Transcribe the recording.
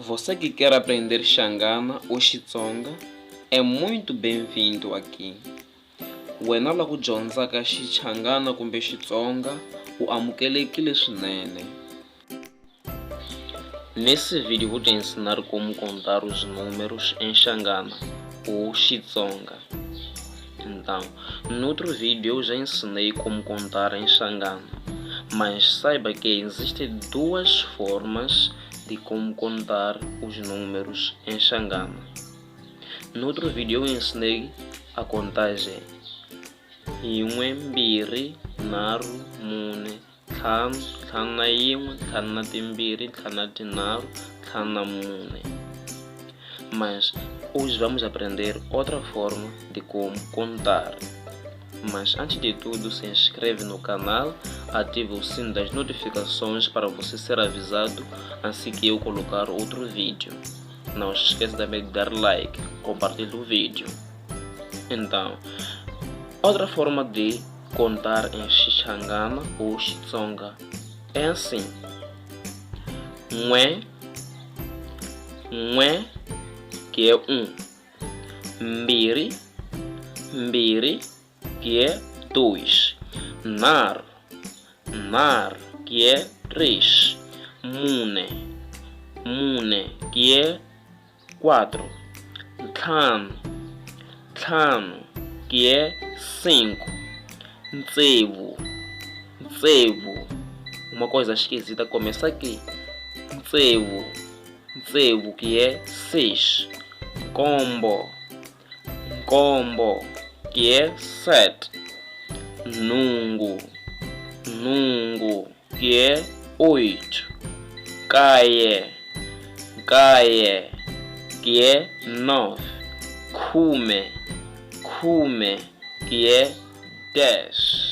Você que quer aprender Xangana ou Xitsonga é muito bem-vindo aqui. Wena la ku dyondzaka Xichangana kumbe Xitsonga u amukelekile swinene. Nesse vídeo vou te ensinar como contar os números em Xangana ou Xitsonga. Então, no outro vídeo eu já ensinei como contar em Xangana, mas saiba que existem duas formas de como contar os números em Xangana. No outro vídeo eu ensinei a contagem Yin'we, mbirhi, nharhu, mune, ntlhanu, ntlhanu na yin'we, ntlhanu na timbirhi, ntlhanu na tinharhu, ntlhanu na mune. Mas hoje vamos aprender outra forma de como contar. Mas antes de tudo, se inscreve no canal, ative o sino das notificações para você ser avisado assim que eu colocar outro vídeo. Não se esqueça também de dar like, compartilhe o vídeo. Então, outra forma de contar em Xangana ou Xitsonga é assim: N'we, n'we, que é mbiri, mbiri, que é 2, nharhu, nharhu, que é 3, mune, mune, que é 4, ntlhanu, ntlhanu, que é 5, ntsevu, ntsevu, uma coisa esquisita começa aqui, ntsevu, ntsevu, que é 6, nkombo, nkombo, que é 7, nhungu, nhungu, que é 8, nkaye, nkaye, que é 9, khume, khume, que é 10.